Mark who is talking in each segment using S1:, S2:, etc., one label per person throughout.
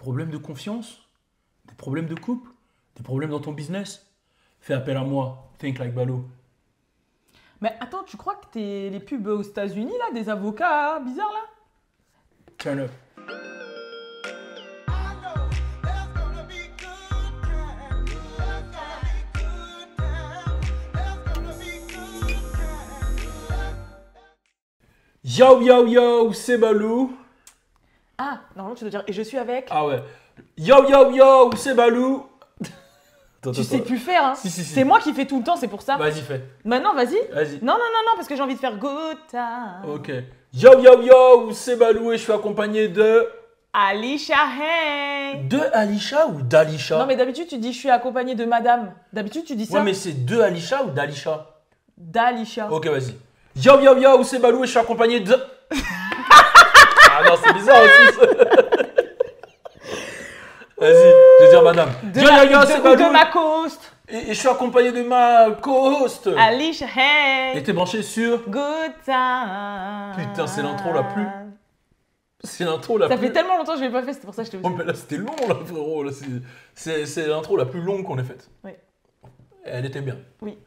S1: problèmes de confiance, des problèmes de couple, des problèmes dans ton business, fais appel à moi, Think Like Balou.
S2: Mais attends, tu crois que t'es les pubs aux États-Unis, là, des avocats bizarres, là?
S1: Turn up. Yo yo yo, c'est Balou.
S2: Ah, normalement, tu dois dire, et je suis avec.
S1: Ah ouais. Yo yo yo, c'est Balou.
S2: Tu sais plus faire, hein.
S1: Si.
S2: C'est moi qui fais tout le temps, c'est pour ça.
S1: Vas-y, fais.
S2: Maintenant, vas-y.
S1: Vas-y.
S2: Non, parce que j'ai envie de faire good time.
S1: Ok. Yo yo yo, c'est Balou et je suis accompagné de...
S2: Alicia Hang.
S1: De Alisha ou d'Alisha?
S2: Non, mais d'habitude, tu dis je suis accompagnée de madame. D'habitude, tu dis ça.
S1: Ouais, mais c'est de Alisha ou d'Alisha?
S2: D'Alicia.
S1: Ok, vas-y. Yo yo yo, c'est Balou et je suis accompagné de... Ah non, c'est bizarre aussi ça. Vas-y, je vais dire madame. Yo yo yo, c'est Balou.
S2: De ma co-host.
S1: Et je suis accompagné de ma co-host.
S2: Alicia Hang.
S1: Et t'es branché sur...
S2: Good time.
S1: Putain, c'est l'intro la plus... C'est l'intro la
S2: Ça
S1: plus...
S2: fait tellement longtemps que je l'ai pas fait, c'est pour ça que je t'ai
S1: Oh, mais là, c'était long, là, frérot. Là, c'est l'intro la plus longue qu'on ait faite.
S2: Oui.
S1: Elle était bien.
S2: Oui.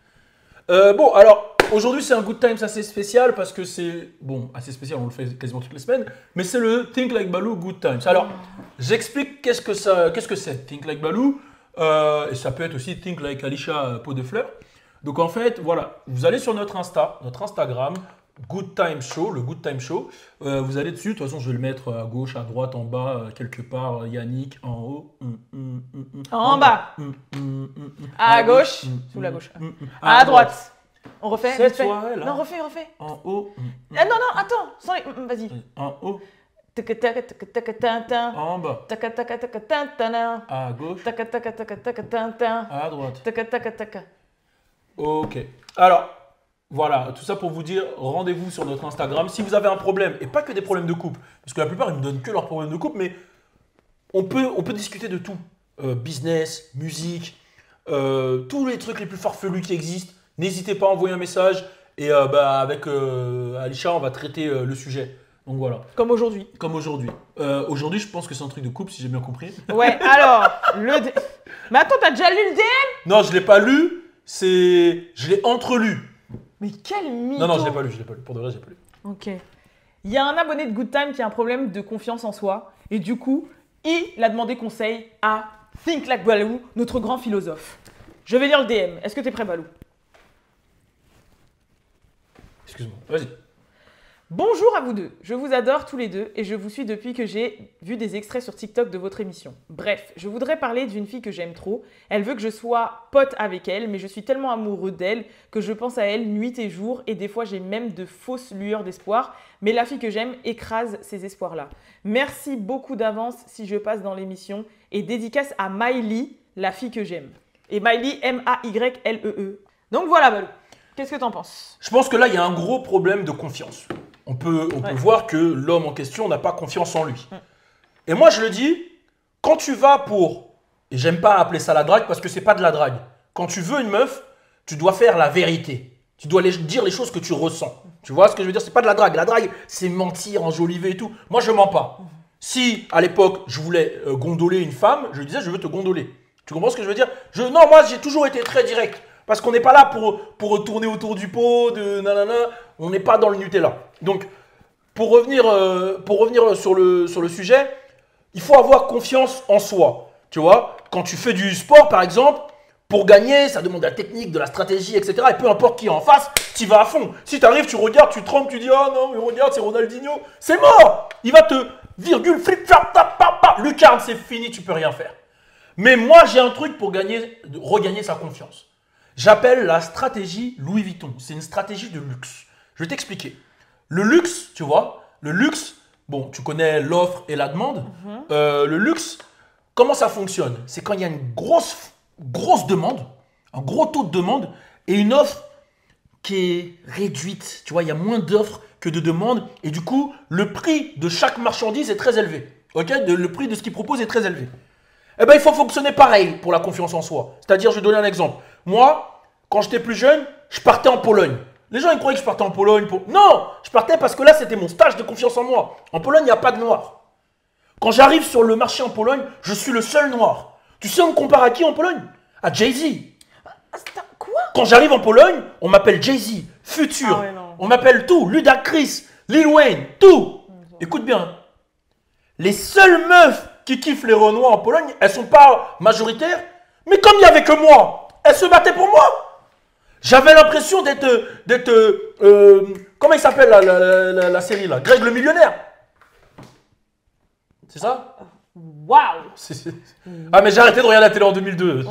S1: Bon, alors, aujourd'hui, c'est un Good Times assez spécial parce que c'est... Bon, assez spécial, on le fait quasiment toutes les semaines. Mais c'est le Think Like Balou Good Times. Alors, j'explique qu'est-ce que c'est, Think Like Balou. Et ça peut être aussi Think Like Alisha Pot de Fleurs. Donc, en fait, voilà. Vous allez sur notre Instagram, Good Time Show, le Good Time Show. Vous allez dessus. De toute façon, je vais le mettre à gauche, à droite, en bas, quelque part. Yannick, en haut.
S2: En bas. À gauche. Sous la gauche. À droite. On refait.
S1: Cette
S2: vite fait.
S1: soirée-là.
S2: Non, refais.
S1: En haut.
S2: Ah, non, attends. Sans les... Vas-y.
S1: En haut.
S2: Tac-tac-tac-tac-tac-tin-tin.
S1: En bas.
S2: Tac-tac-tac-tac-tin-tin.
S1: À gauche.
S2: Tac-tac-tac-tac-tin-tin.
S1: À droite.
S2: Tac-tac-tac-tac.
S1: Ok. Alors, voilà, tout ça pour vous dire, rendez-vous sur notre Instagram. Si vous avez un problème, et pas que des problèmes de couple, parce que la plupart, ils me donnent que leurs problèmes de couple, mais on peut discuter de tout. Business, musique, tous les trucs les plus farfelus qui existent. N'hésitez pas à envoyer un message et avec Alisha, on va traiter le sujet. Donc voilà.
S2: Comme aujourd'hui.
S1: Comme aujourd'hui. Aujourd'hui, je pense que c'est un truc de couple, si j'ai bien compris.
S2: Ouais, alors, Mais attends, t'as déjà lu le DM?
S1: Non, je ne l'ai pas lu, je l'ai entrelu.
S2: Mais quel mytho.
S1: Non, je l'ai pas lu. Pour de vrai, je l'ai pas lu.
S2: Ok. Il y a un abonné de Good Time qui a un problème de confiance en soi. Et du coup, il a demandé conseil à Think Like Balou, notre grand philosophe. Je vais lire le DM. Est-ce que t'es prêt, Balou?
S1: Excuse-moi, vas-y.
S2: Bonjour à vous deux. Je vous adore tous les deux et je vous suis depuis que j'ai vu des extraits sur TikTok de votre émission. Bref, je voudrais parler d'une fille que j'aime trop. Elle veut que je sois pote avec elle, mais je suis tellement amoureux d'elle que je pense à elle nuit et jour et des fois j'ai même de fausses lueurs d'espoir. Mais la fille que j'aime écrase ces espoirs-là. Merci beaucoup d'avance si je passe dans l'émission et dédicace à Miley, la fille que j'aime. Et Miley, M-A-Y-L-E-E. Donc voilà, Balou. Qu'est-ce que t'en penses?
S1: Je pense que là, il y a un gros problème de confiance. On peut voir que l'homme en question n'a pas confiance en lui. Et moi, je le dis, quand tu vas pour... Et j'aime pas appeler ça la drague parce que c'est pas de la drague. Quand tu veux une meuf, tu dois faire la vérité. Tu dois dire les choses que tu ressens. Tu vois ce que je veux dire? C'est pas de la drague. La drague, c'est mentir, enjoliver et tout. Moi, je mens pas. Si, à l'époque, je voulais gondoler une femme, je lui disais, je veux te gondoler. Tu comprends ce que je veux dire? Non, moi, j'ai toujours été très direct. Parce qu'on n'est pas là pour tourner autour du pot, de nanana. On n'est pas dans le Nutella. Donc, pour revenir sur le sujet, il faut avoir confiance en soi. Tu vois, quand tu fais du sport, par exemple, pour gagner, ça demande de la technique, de la stratégie, etc. Et peu importe qui est en face, tu y vas à fond. Si tu arrives, tu regardes, tu trembles, tu dis « Ah non, mais regarde, c'est Ronaldinho ». C'est mort. Il va te virgule, flip, flap, tap, pap, pap. Lucarne, c'est fini, tu peux rien faire. Mais moi, j'ai un truc pour regagner sa confiance. J'appelle la stratégie Louis Vuitton. C'est une stratégie de luxe. Je vais t'expliquer. Le luxe, tu vois, bon, tu connais l'offre et la demande. Le luxe, comment ça fonctionne? C'est quand il y a une grosse demande, un gros taux de demande et une offre qui est réduite. Tu vois, il y a moins d'offres que de demandes et du coup, le prix de chaque marchandise est très élevé. Ok? Le prix de ce qu'il propose est très élevé. Eh bien, il faut fonctionner pareil pour la confiance en soi. C'est-à-dire, je vais donner un exemple. Moi, quand j'étais plus jeune, je partais en Pologne. Les gens, ils croyaient que je partais en Pologne pour... Non, je partais parce que là, c'était mon stage de confiance en moi. En Pologne, il n'y a pas de noirs. Quand j'arrive sur le marché en Pologne, je suis le seul noir. Tu sais, on me compare à qui en Pologne? À Jay-Z.
S2: Quoi?
S1: Quand j'arrive en Pologne, on m'appelle Jay-Z, Future.
S2: Ah ouais, non.
S1: On m'appelle tout. Ludacris, Lil Wayne, tout. Écoute bien. Les seules meufs qui kiffent les Renois en Pologne, elles sont pas majoritaires. Mais comme il n'y avait que moi, elles se battaient pour moi. J'avais l'impression d'être... comment il s'appelle la série là? Greg le millionnaire. C'est ça?
S2: Waouh!
S1: Ah mais j'ai arrêté de regarder la télé en 2002.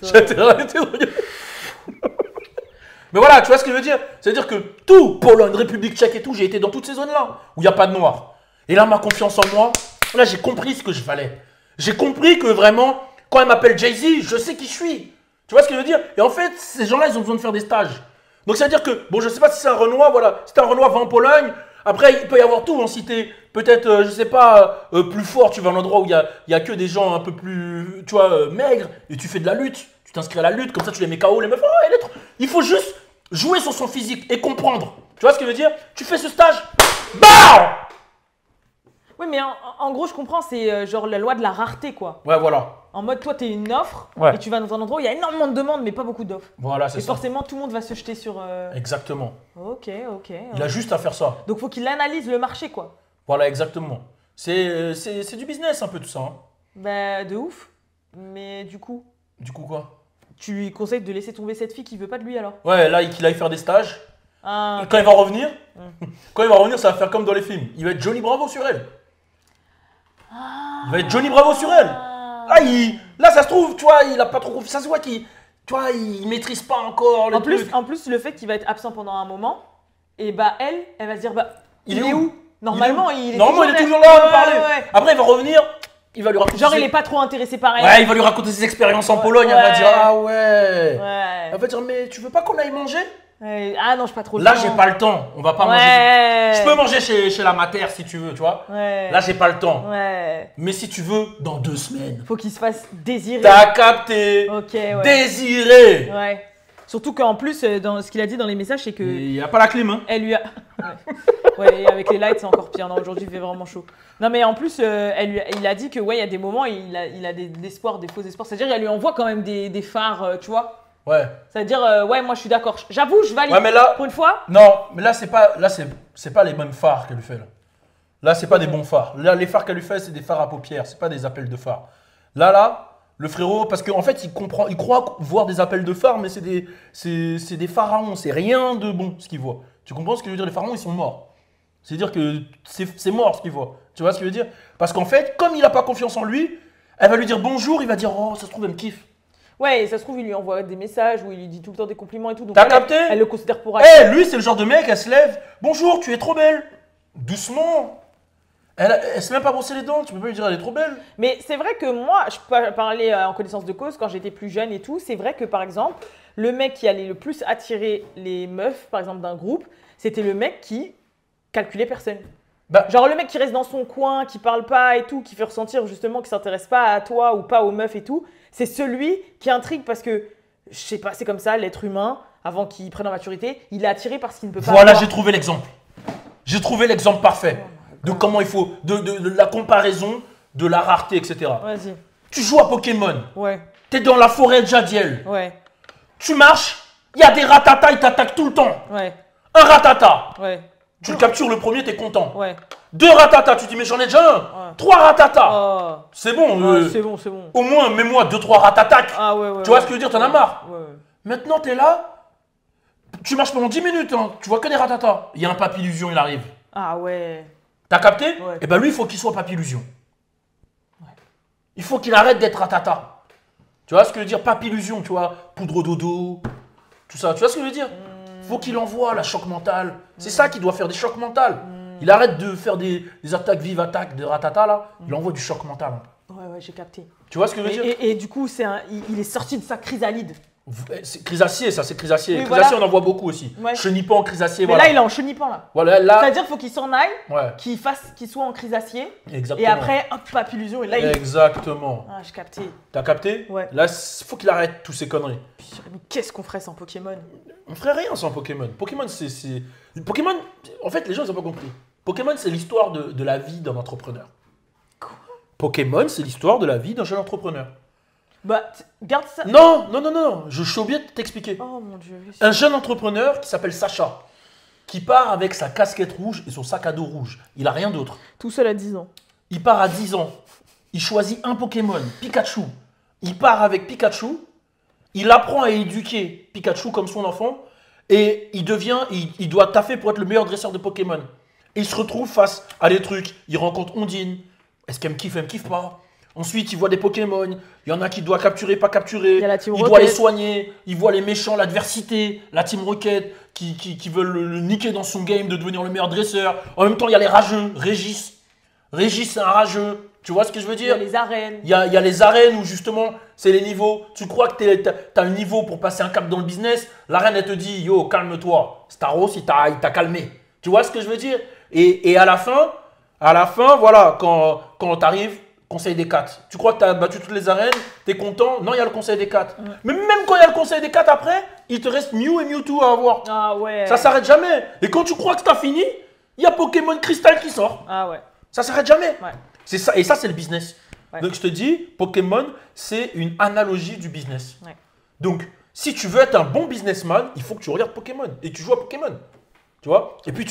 S1: J'ai arrêté de regarder. Mais voilà, tu vois ce que je veux dire? C'est-à-dire que tout, Pologne, République tchèque et tout, j'ai été dans toutes ces zones-là où il n'y a pas de noirs. Et là, ma confiance en moi, là, j'ai compris ce que je valais. J'ai compris que vraiment, quand elle m'appelle Jay-Z, je sais qui je suis. Tu vois ce que je veux dire? Et en fait, ces gens-là, ils ont besoin de faire des stages. Donc, c'est-à-dire que, bon, je sais pas si c'est un Renoir, voilà. Si t'es un Renoir, va en Pologne. Après, il peut y avoir tout. Si t'es peut-être, je sais pas, plus fort, tu vas à un endroit où il y a que des gens un peu plus, tu vois, maigres, et tu fais de la lutte. Tu t'inscris à la lutte, comme ça tu les mets KO, les meufs. Oh, il faut juste jouer sur son physique et comprendre. Tu vois ce que je veux dire? Tu fais ce stage, BAM!
S2: Oui, mais en gros, je comprends, c'est genre la loi de la rareté, quoi.
S1: Ouais, voilà.
S2: En mode, toi, t'es une offre,
S1: Ouais.
S2: et tu vas dans un endroit où il y a énormément de demandes, mais pas beaucoup d'offres.
S1: Voilà, c'est
S2: Et
S1: ça.
S2: forcément, tout le monde va se jeter sur...
S1: Exactement.
S2: Ok.
S1: Il a juste à faire ça.
S2: Donc, faut qu'il analyse le marché, quoi.
S1: Voilà, exactement. C'est du business un peu tout ça. Hein.
S2: Bah, de ouf. Mais du coup,
S1: Du coup, quoi?
S2: tu lui conseilles de laisser tomber cette fille qui veut pas de lui, alors?
S1: Ouais, là, qu'il aille faire des stages.
S2: Ah,
S1: Et quand il va revenir, ça va faire comme dans les films. Il va être Johnny Bravo sur elle. Il va être Johnny Bravo sur elle. Là, ça se trouve, tu vois, il a pas trop confiance. Ça se voit qu'il, tu vois, il maîtrise pas encore le truc.
S2: En plus, le fait qu'il va être absent pendant un moment, et bah elle va se dire, bah,
S1: Il est où?
S2: Normalement, il est
S1: toujours là à nous parler.
S2: Ouais.
S1: Après, il va revenir, il va lui raconter.
S2: Genre, il est pas trop intéressé par elle.
S1: Ouais, il va lui raconter ses expériences en Pologne. Elle va dire, ah ouais.
S2: Ouais.
S1: Elle va dire, mais tu veux pas qu'on aille manger?
S2: Ouais. Ah non, j'ai pas trop le
S1: Là,
S2: temps.
S1: j'ai pas le temps. On va pas manger. Je peux manger chez la mater si tu veux, tu vois.
S2: Ouais.
S1: Là, j'ai pas le temps.
S2: Ouais.
S1: Mais si tu veux, dans 2 semaines.
S2: Faut qu'il se fasse désirer.
S1: T'as capté.
S2: Ok, ouais.
S1: Désiré.
S2: Ouais. Surtout qu'en plus, dans ce qu'il a dit dans les messages, c'est que
S1: Il n'y a pas la clim, hein.
S2: elle lui a. Ouais, et avec les lights, c'est encore pire. Non, aujourd'hui, il fait vraiment chaud. Non, mais en plus, il a dit que ouais, il y a des moments, il a des espoirs, des faux espoirs. C'est-à-dire, elle lui envoie quand même des phares, tu vois.
S1: Ouais.
S2: C'est-à-dire, ouais, moi, je suis d'accord. J'avoue, je valide.
S1: Ouais, mais là.
S2: Pour une fois.
S1: Non, mais là, c'est pas les mêmes phares qu'elle lui fait, là. Là, c'est pas des bons phares. Là, les phares qu'elle lui fait, c'est des phares à paupières. C'est pas des appels de phares. Là, le frérot, parce qu'en fait, il croit voir des appels de phares, mais c'est des pharaons. C'est rien de bon, ce qu'il voit. Tu comprends ce que je veux dire? Les pharaons, ils sont morts. C'est-à-dire que c'est mort ce qu'il voit. Tu vois ce que je veux dire? Parce qu'en fait, comme il n'a pas confiance en lui, elle va lui dire bonjour, il va dire oh, ça se trouve, elle me kiffe.
S2: Ouais, et ça se trouve, il lui envoie des messages où il lui dit tout le temps des compliments et tout. Donc
S1: T'as capté?
S2: Elle le considère pour
S1: Eh, lui, c'est le genre de mec, elle se lève. Bonjour, tu es trop belle. Doucement. Elle s'est même pas brossé les dents, tu peux pas lui dire elle est trop belle.
S2: Mais c'est vrai que moi, je peux parler en connaissance de cause, quand j'étais plus jeune et tout, c'est vrai que par exemple, le mec qui allait le plus attirer les meufs, par exemple d'un groupe, c'était le mec qui calculait personne.
S1: Bah,
S2: Genre le mec qui reste dans son coin, qui parle pas et tout, qui fait ressentir justement qu'il s'intéresse pas à toi ou pas aux meufs et tout, c'est celui qui intrigue parce que, je sais pas, c'est comme ça, l'être humain, avant qu'il prenne en maturité, il est attiré parce qu'il ne peut pas
S1: voilà,
S2: avoir.
S1: j'ai trouvé l'exemple. J'ai trouvé l'exemple parfait de comment il faut, de la comparaison, de la rareté, etc.
S2: Vas-y.
S1: Tu joues à Pokémon,
S2: Ouais,
S1: t'es dans la forêt de Jadiel,
S2: ouais,
S1: tu marches, il y a des ratatas, ils t'attaquent tout le temps.
S2: ouais,
S1: Un ratata,
S2: ouais,
S1: tu le captures le premier, t'es content.
S2: ouais.
S1: 2 ratatas, tu dis mais j'en ai déjà un.
S2: Ouais.
S1: 3 ratatas,
S2: Oh,
S1: c'est bon.
S2: ouais, c'est bon, c'est bon.
S1: Au moins, mets-moi 2-3 ratatacs.
S2: Ah ouais, ouais.
S1: Tu vois
S2: ouais.
S1: ce que je veux dire, t'en as marre.
S2: Ouais.
S1: Maintenant, t'es là, tu marches pendant 10 minutes, hein, tu vois que des ratatas. Il y a un papillusion, il arrive.
S2: Ah ouais.
S1: T'as capté?
S2: Ouais.
S1: Et ben lui, il faut qu'il soit papillusion. Il faut qu'il arrête d'être ratata. Tu vois ce que je veux dire? Papillusion, tu vois, poudre dodo, tout ça. Tu vois ce que je veux dire? Faut qu'il envoie la choc mentale. C'est ça qu'il doit faire, des chocs mentales. Il arrête de faire des attaques vives, attaques de ratata là. Il envoie du choc mental.
S2: Ouais, ouais, j'ai capté.
S1: Tu vois ce que je veux dire?
S2: Et du coup, il est sorti de sa chrysalide.
S1: C'est chrysacier, ça, c'est chrysacier.
S2: Oui,
S1: Chrysacier,
S2: voilà.
S1: on en voit beaucoup aussi.
S2: Ouais.
S1: Chenipan, chrysacier,
S2: Mais
S1: voilà.
S2: là, il est en chenipan là.
S1: Voilà, là.
S2: C'est-à-dire qu'il faut qu'il s'en aille,
S1: Ouais,
S2: qu'il soit en chrysacier,
S1: exactement.
S2: et après, hop, papillusion, et là, il.
S1: Exactement.
S2: Ah, j'ai capté.
S1: T'as capté?
S2: Ouais.
S1: Là, faut qu'il arrête tous ces conneries.
S2: Mais qu'est-ce qu'on ferait sans Pokémon?
S1: On ferait rien sans Pokémon. Pokémon, Pokémon, en fait, les gens, ils n'ont pas compris. Pokémon, c'est l'histoire de la vie d'un entrepreneur.
S2: Quoi?
S1: Pokémon, c'est l'histoire de la vie d'un jeune entrepreneur.
S2: Bah, garde ça.
S1: Non, non, non, non, je suis obligé de t'expliquer.
S2: Oh mon dieu.
S1: Un jeune entrepreneur qui s'appelle Sacha, qui part avec sa casquette rouge et son sac à dos rouge. Il a rien d'autre.
S2: Tout seul à 10 ans.
S1: Il part à 10 ans. Il choisit un Pokémon, Pikachu. Il part avec Pikachu. Il apprend à éduquer Pikachu comme son enfant. Et il doit taffer pour être le meilleur dresseur de Pokémon. Et il se retrouve face à des trucs. Il rencontre Ondine. Est-ce qu'elle me kiffe pas? Ensuite, il voit des Pokémon. Il y en a qui doit capturer, pas capturer. Il doit les soigner. Il voit les méchants, l'adversité, la Team Rocket qui veulent le niquer dans son game de devenir le meilleur dresseur. En même temps, il y a les rageux. Régis, c'est un rageux. Tu vois ce que je veux dire?
S2: Il y a les arènes.
S1: Il y a les arènes où justement, c'est les niveaux. Tu crois que tu as le niveau pour passer un cap dans le business. L'arène, elle te dit, yo, calme-toi. Staros, il t'a calmé. Tu vois ce que je veux dire? Et à la fin, voilà, quand tu arrives, Conseil des 4. Tu crois que tu as battu toutes les arènes, tu es content? Non, il y a le Conseil des 4. Mais même quand il y a le Conseil des 4 après, il te reste Mew et Mewtwo à avoir.
S2: Ah ouais.
S1: Ça s'arrête jamais. Et quand tu crois que tu as fini, il y a Pokémon Crystal qui sort.
S2: Ah ouais.
S1: Ça s'arrête jamais.
S2: Ouais.
S1: C'est ça, et ça, c'est le business.
S2: Ouais.
S1: Donc, je te dis, Pokémon, c'est une analogie du business.
S2: Ouais.
S1: Donc, si tu veux être un bon businessman, il faut que tu regardes Pokémon et tu joues à Pokémon. Tu vois? Et puis,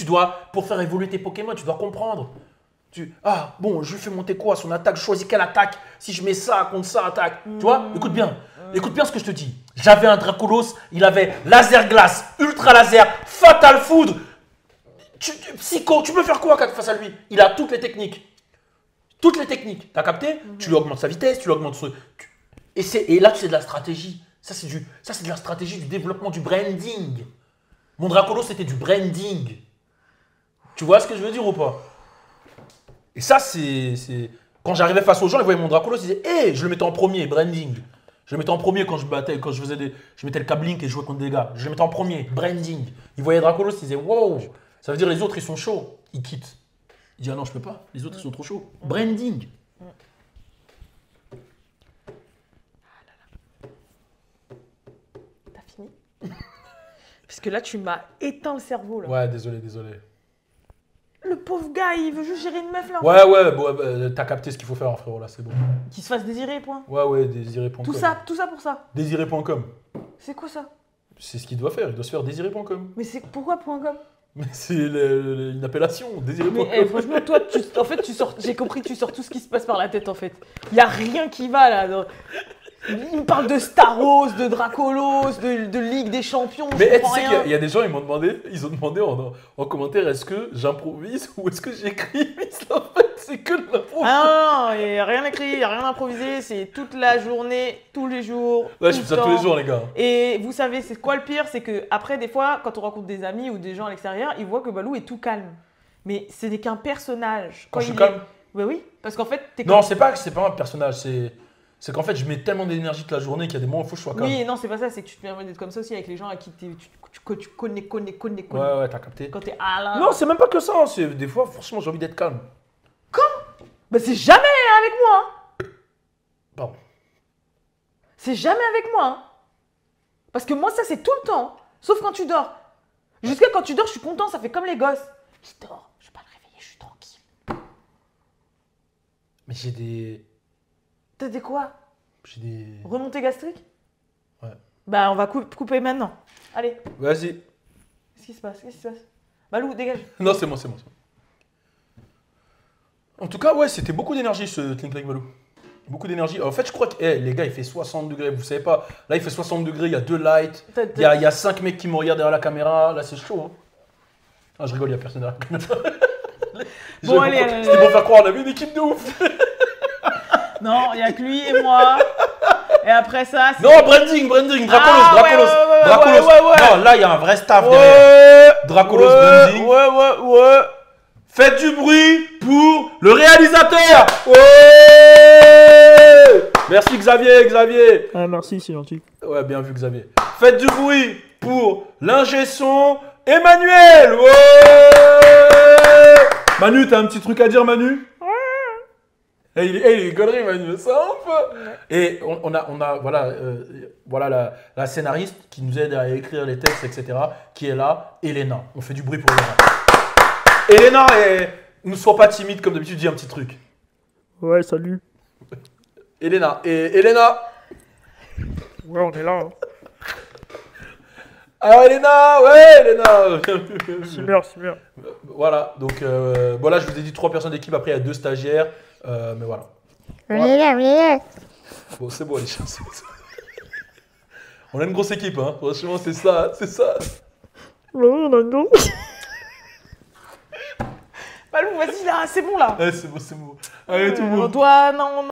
S1: pour faire évoluer tes Pokémon, tu dois comprendre. Bon, je lui fais monter quoi? Son attaque, je choisis quelle attaque? Si je mets ça contre ça, attaque. Tu vois? Écoute bien. Écoute bien ce que je te dis. J'avais un Dracolos, il avait laser glace, ultra laser, fatal foudre. Psycho, tu peux faire quoi face à lui? Il a toutes les techniques. Toutes les techniques. T'as capté? Tu lui augmentes sa vitesse, tu lui augmentes et là, c'est de la stratégie. Ça, c'est de la stratégie du développement, du branding. Mon Dracolos, c'était du branding. Tu vois ce que je veux dire ou pas? Et ça, c'est... Quand j'arrivais face aux gens, ils voyaient mon Dracolos, ils disaient « Hé, je le mettais en premier, branding. » Je le mettais en premier quand je battais, quand je mettais le câblink et je jouais contre des gars. Je le mettais en premier, branding. Ils voyaient Dracolos, ils disaient « Wow, ça veut dire les autres, ils sont chauds. » Ils quittent. Il dit « Ah non, je peux pas. Les autres, ils sont trop chauds. Branding. »
S2: T'as fini? Parce que là, tu m'as éteint le cerveau. Là.
S1: Ouais, désolé.
S2: Le pauvre gars, il veut juste gérer une meuf là.
S1: Ouais, bon, t'as capté ce qu'il faut faire, frérot, là, c'est bon.
S2: Qu'il se fasse désirer, point.
S1: Ouais, désiré.com.
S2: Tout ça pour ça.
S1: Désiré.com.
S2: C'est quoi ça?
S1: C'est ce qu'il doit faire, il doit se faire désiré.com.
S2: Mais c'est pourquoi .com?
S1: Mais c'est une appellation, désiré.com.
S2: Mais franchement, toi, tu sors. J'ai compris que tu sors tout ce qui se passe par la tête en fait. Il y a rien qui va là. Il me parle de Staros, de Dracolos, de Ligue des Champions.
S1: Mais tu sais qu'il y a des gens, ils ont demandé en commentaire, est-ce que j'improvise ou est-ce que j'écris? En fait, c'est que de l'improvise.
S2: Ah non, il n'y a rien écrit, il n'y a rien improvisé, c'est toute la journée, tous les jours.
S1: Ouais, je fais ça tous les jours, les gars.
S2: Et vous savez, c'est quoi le pire? C'est que après, des fois, quand on rencontre des amis ou des gens à l'extérieur, ils voient que Balou est tout calme. Mais ce n'est qu'un personnage.
S1: Quand je suis calme?
S2: Oui, parce qu'en fait, t'es
S1: non, c'est pas un personnage, c'est qu'en fait, je mets tellement d'énergie toute la journée qu'il y a des moments où il faut que je sois calme.
S2: Oui, non, c'est pas ça, c'est que tu te permets d'être comme ça aussi avec les gens à qui tu connais.
S1: Ouais, t'as capté.
S2: Quand t'es là.
S1: Non, c'est même pas que ça. Des fois, franchement, j'ai envie d'être calme.
S2: Bah, c'est jamais avec moi. Hein.
S1: Pardon.
S2: C'est jamais avec moi. Hein. Parce que moi, ça, c'est tout le temps. Sauf quand tu dors. Jusqu'à quand tu dors, je suis content, ça fait comme les gosses. Je dors, je vais pas le réveiller, je suis tranquille.
S1: Mais j'ai des.
S2: T'as des quoi?
S1: J'ai des.
S2: Remontée gastrique?
S1: Ouais.
S2: Bah, on va couper maintenant. Allez.
S1: Vas-y.
S2: Qu'est-ce qui se passe? Balou, dégage.
S1: Non, c'est moi. En tout cas, ouais, c'était beaucoup d'énergie ce Clink Clank Balou. Beaucoup d'énergie. En fait, je crois que les gars, il fait 60 degrés. Vous savez pas, là, il fait 60 degrés, il y a 2 lights. Il y a 5 mecs qui me regardent derrière la caméra. Là, c'est chaud. Hein. Ah, je rigole, il n'y a personne derrière la caméra.
S2: Bon, allez.
S1: C'était pour faire croire, on avait une équipe de ouf.
S2: Non, il n'y a que lui et moi. Et après ça, c'est...
S1: Non, branding, Dracolos.
S2: Ouais.
S1: Non, là, il y a un vrai staff derrière. Dracolos, branding.
S2: Ouais.
S1: Faites du bruit pour le réalisateur. Ouais. Merci Xavier.
S2: Ah, merci, c'est gentil.
S1: Ouais, bien vu Xavier. Faites du bruit pour l'ingé son Emmanuel. Ouais. Manu, t'as un petit truc à dire, Manu? Il est connerie, Manu, ça un peu. Et on a voilà la scénariste qui nous aide à écrire les textes, etc., qui est là, Elena. On fait du bruit pour Elena. Elena, ne sois pas timide comme d'habitude, dis un petit truc.
S3: Ouais, salut.
S1: Elena. Et Elena.
S3: Ouais, on est là. Hein.
S1: Alors Elena, ouais Elena.
S3: Simer.
S1: Voilà, donc bon là je vous ai dit 3 personnes d'équipe, après il y a 2 stagiaires, mais voilà.
S4: On est là.
S1: Bon c'est bon les chiens, c'est bon. On a une grosse équipe, hein. Franchement c'est ça.
S3: Ouais, on a une grosse.
S2: Balou, vas-y là, c'est bon là.
S1: Ouais, c'est bon. Allez tout le monde.
S2: On doit. Non,